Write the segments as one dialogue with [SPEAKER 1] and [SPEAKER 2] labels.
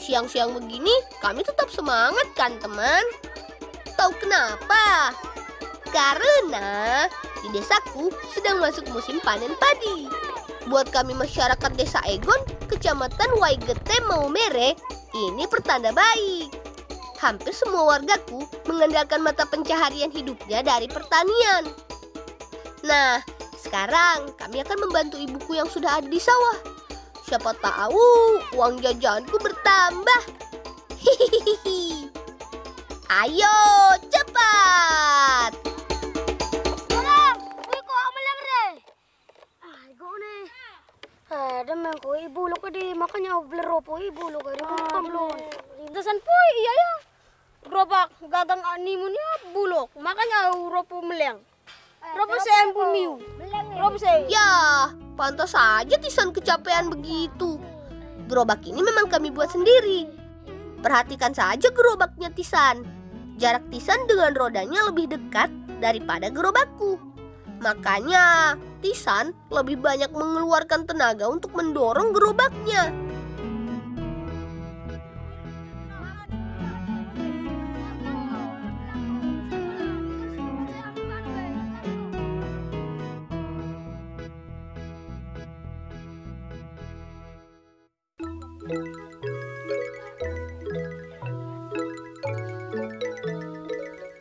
[SPEAKER 1] Siang-siang begini kami tetap semangat kan teman? Tahu kenapa? Karena di desaku sedang masuk musim panen padi. Buat kami masyarakat desa Egon, kecamatan Waigete Maumere, ini pertanda baik. Hampir semua wargaku mengandalkan mata pencaharian hidupnya dari pertanian. Nah, sekarang kami akan membantu ibuku yang sudah ada di sawah. Siapa tahu uang jajanku bertambah. Hihihi. Ayo, cepat!
[SPEAKER 2] Ada man ko ibulok ka di makanya blero po ibulok ka di pamblon.
[SPEAKER 3] Dasan po iya ya. Gerobak gadang animunya bulok. Makanya ropo meleng. Ropo saya miu. Ropo saya.
[SPEAKER 1] Ya, pantas saja Tisan kecapean begitu. Gerobak ini memang kami buat sendiri. Perhatikan saja gerobaknya Tisan. Jarak Tisan dengan rodanya lebih dekat daripada gerobakku. Makanya Tisan lebih banyak mengeluarkan tenaga untuk mendorong gerobaknya.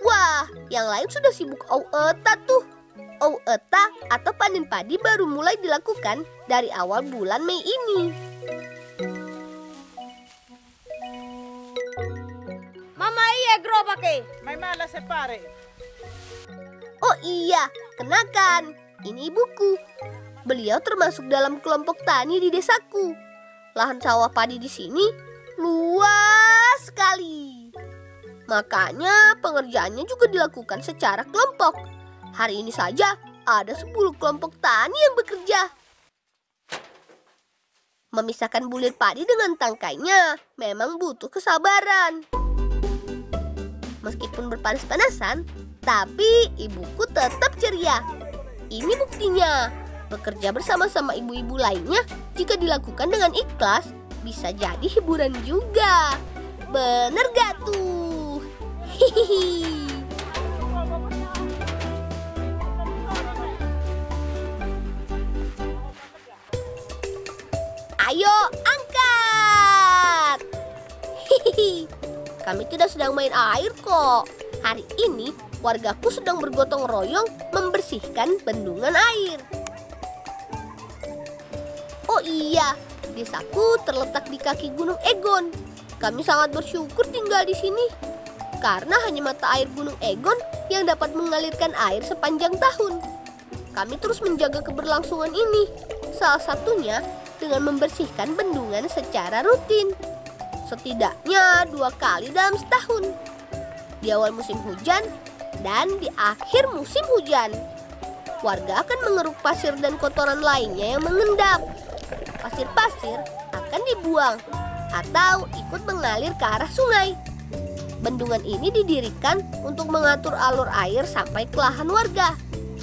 [SPEAKER 1] Wah, yang lain sudah sibuk au-eta tuh. Au-eta atau panen padi baru mulai dilakukan dari awal bulan Mei ini.
[SPEAKER 3] Mama iya gerobak
[SPEAKER 4] May mala separe.
[SPEAKER 1] Oh iya, kenakan, ini ibuku. Beliau termasuk dalam kelompok tani di desaku. Lahan sawah padi di sini luas sekali. Makanya pengerjaannya juga dilakukan secara kelompok. Hari ini saja ada 10 kelompok tani yang bekerja. Memisahkan bulir padi dengan tangkainya memang butuh kesabaran. Meskipun berpanas-panasan, tapi ibuku tetap ceria. Ini buktinya, bekerja bersama-sama ibu-ibu lainnya jika dilakukan dengan ikhlas bisa jadi hiburan juga. Bener gak tuh? Hihihi. Ayo, angkat! Hihihi. Kami tidak sedang main air kok. Hari ini wargaku sedang bergotong royong membersihkan bendungan air. Oh iya, desaku terletak di kaki Gunung Egon. Kami sangat bersyukur tinggal di sini. Karena hanya mata air Gunung Egon yang dapat mengalirkan air sepanjang tahun. Kami terus menjaga keberlangsungan ini. Salah satunya dengan membersihkan bendungan secara rutin. Setidaknya 2 kali dalam setahun. Di awal musim hujan dan di akhir musim hujan. Warga akan mengeruk pasir dan kotoran lainnya yang mengendap. Pasir-pasir akan dibuang atau ikut mengalir ke arah sungai. Bendungan ini didirikan untuk mengatur alur air sampai ke lahan warga.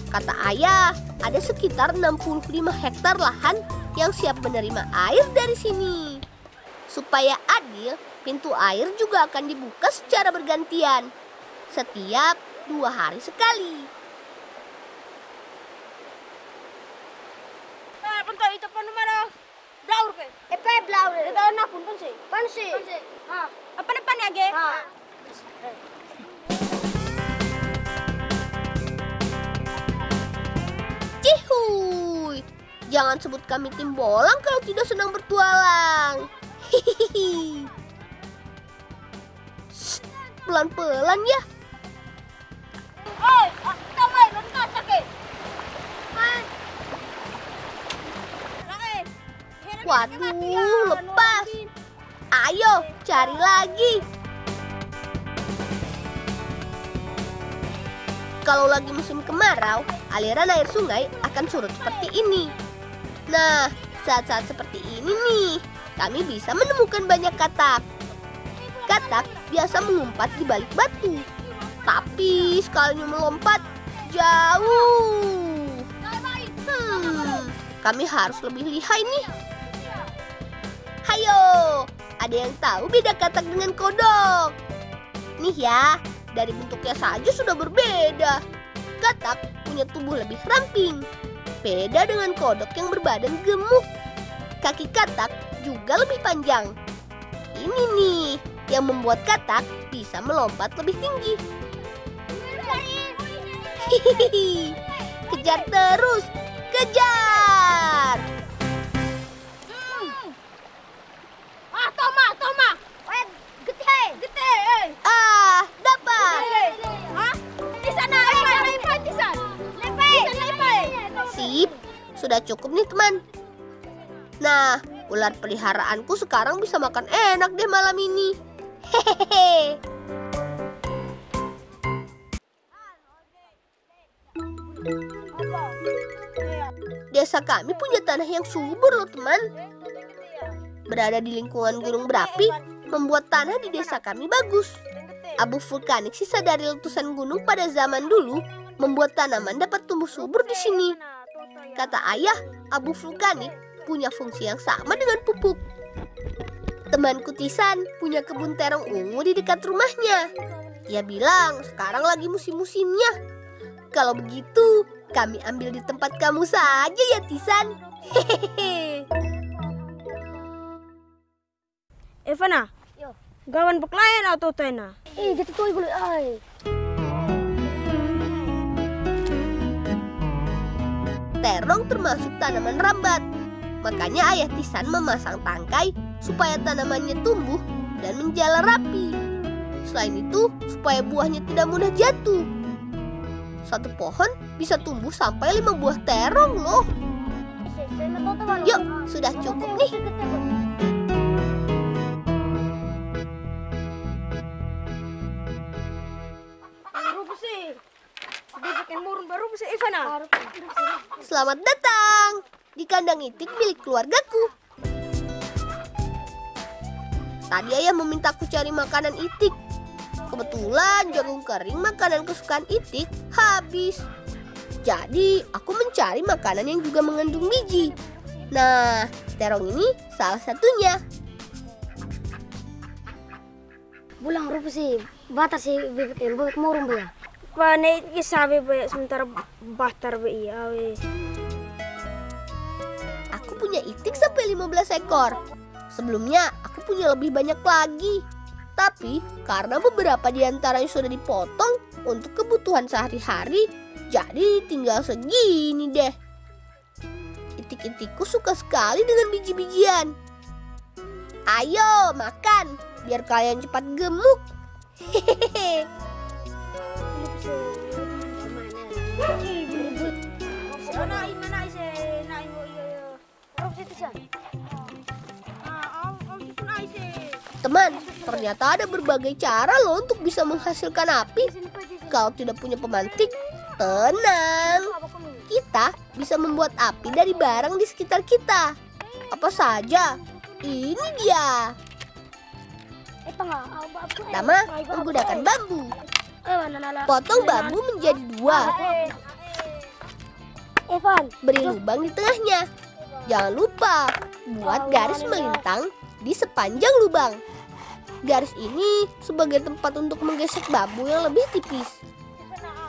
[SPEAKER 1] Kata ayah, ada sekitar 65 hektar lahan yang siap menerima air dari sini. Supaya adil, pintu air juga akan dibuka secara bergantian. Setiap 2 hari sekali.
[SPEAKER 3] Punta itu pun mana? Blaur pe.
[SPEAKER 2] Epe blaur.
[SPEAKER 3] Itu na pun sih.
[SPEAKER 2] Pansi.
[SPEAKER 3] Apa depan ya ge?
[SPEAKER 1] Cihuy, jangan sebut kami tim bolang kalau tidak senang bertualang. Hihihi. Shh, pelan-pelan ya.
[SPEAKER 3] Oi, tamai don kacak ke.
[SPEAKER 1] Waduh, lepas. Ayo, cari lagi. Kalau lagi musim kemarau, aliran air sungai akan surut seperti ini. Nah, saat-saat seperti ini nih, kami bisa menemukan banyak katak. Katak biasa mengumpat di balik batu. Tapi sekalinya melompat, jauh. Kami harus lebih lihai nih. Hayo, ada yang tahu beda katak dengan kodok? Nih ya, dari bentuknya saja sudah berbeda. Katak punya tubuh lebih ramping, beda dengan kodok yang berbadan gemuk. Kaki katak juga lebih panjang. Ini nih yang membuat katak bisa melompat lebih tinggi. Hihihi, kejar terus, kejar!
[SPEAKER 3] Toma. Gete.
[SPEAKER 1] Ah, dapat!
[SPEAKER 3] Di sana, lepai. Di sana, lepai.
[SPEAKER 1] Sip, sudah cukup nih teman. Nah, ular peliharaanku sekarang bisa makan enak deh malam ini. Hehehe. Desa kami punya tanah yang subur loh teman. Berada di lingkungan gunung berapi membuat tanah di desa kami bagus. Abu vulkanik sisa dari letusan gunung pada zaman dulu membuat tanaman dapat tumbuh subur di sini. Kata ayah, abu vulkanik punya fungsi yang sama dengan pupuk. Temanku Tisan punya kebun terong ungu di dekat rumahnya. Ia bilang sekarang lagi musim-musimnya. Kalau begitu, kami ambil di tempat kamu saja ya Tisan. Hehehe.
[SPEAKER 3] Evana,
[SPEAKER 2] Yo.
[SPEAKER 3] gawan beklayan atau tena?
[SPEAKER 2] Gitu tuh ibu ay.
[SPEAKER 1] Terong termasuk tanaman rambat. Makanya ayah Tisan memasang tangkai supaya tanamannya tumbuh dan menjalar rapi. Selain itu, supaya buahnya tidak mudah jatuh. Satu pohon bisa tumbuh sampai 5 buah terong loh. Yuk, sudah cukup nih. Selamat datang di kandang itik milik keluargaku. Tadi ayah memintaku cari makanan itik. Kebetulan jagung kering makanan kesukaan itik habis. Jadi aku mencari makanan yang juga mengandung biji. Nah, terong ini salah satunya.
[SPEAKER 2] Bulang rupa sih, batas sih bebek murung ya.
[SPEAKER 3] Pane sabi ba sementara batar ba iya we.
[SPEAKER 1] Aku punya itik sampai 15 ekor. Sebelumnya aku punya lebih banyak lagi. Tapi karena beberapa di antaranya sudah dipotong untuk kebutuhan sehari-hari, jadi tinggal segini deh. Itik-itikku suka sekali dengan biji-bijian. Ayo makan, biar kalian cepat gemuk. Hehehe. Teman, ternyata ada berbagai cara loh untuk bisa menghasilkan api. Kalau tidak punya pemantik, tenang. Kita bisa membuat api dari barang di sekitar kita. Apa saja? Ini dia. Pertama, menggunakan bambu. Potong bambu menjadi 2.
[SPEAKER 2] Evan,
[SPEAKER 1] Beri lubang di tengahnya. Jangan lupa buat garis melintang di sepanjang lubang. Garis ini sebagai tempat untuk menggesek bambu yang lebih tipis.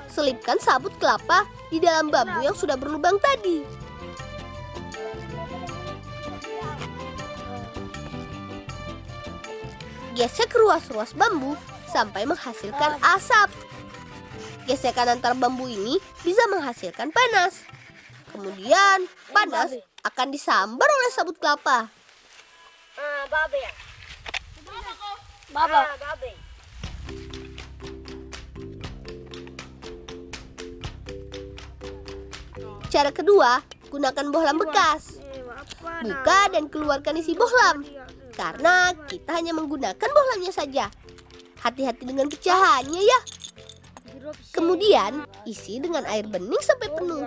[SPEAKER 1] Selipkan sabut kelapa di dalam bambu yang sudah berlubang tadi. Gesek ruas-ruas bambu sampai menghasilkan asap. Gesekan antar bambu ini bisa menghasilkan panas. Kemudian panas akan disambar oleh sabut kelapa.
[SPEAKER 2] Baba.
[SPEAKER 1] Cara kedua, gunakan bohlam bekas. Buka dan keluarkan isi bohlam. Karena kita hanya menggunakan bohlamnya saja. Hati-hati dengan pecahannya ya. Kemudian isi dengan air bening sampai penuh.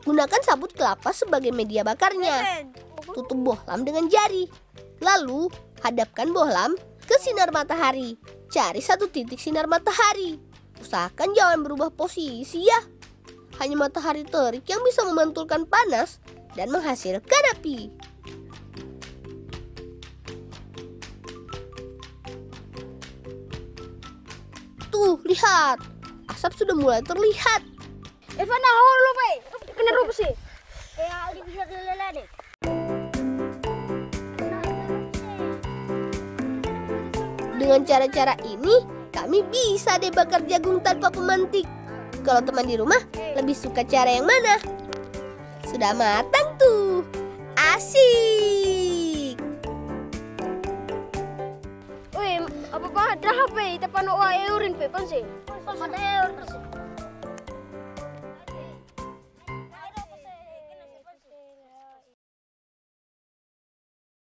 [SPEAKER 1] Gunakan sabut kelapa sebagai media bakarnya. Tutup bohlam dengan jari. Lalu hadapkan bohlam ke sinar matahari. Cari satu titik sinar matahari. Usahakan jangan berubah posisi ya. Hanya matahari terik yang bisa memantulkan panas dan menghasilkan api. tuh, lihat. Asap sudah mulai terlihat.
[SPEAKER 3] Evan, holo pe. Kena rupa sih.
[SPEAKER 2] Ya, bisa kelele deh.
[SPEAKER 1] Dengan cara-cara ini, kami bisa deh bakar jagung tanpa pemantik. Kalau teman di rumah lebih suka cara yang mana? Sudah matang tuh. Asik.
[SPEAKER 3] Weh, apa dah pe? Tepan wa eurin pe pan sih.
[SPEAKER 2] Pada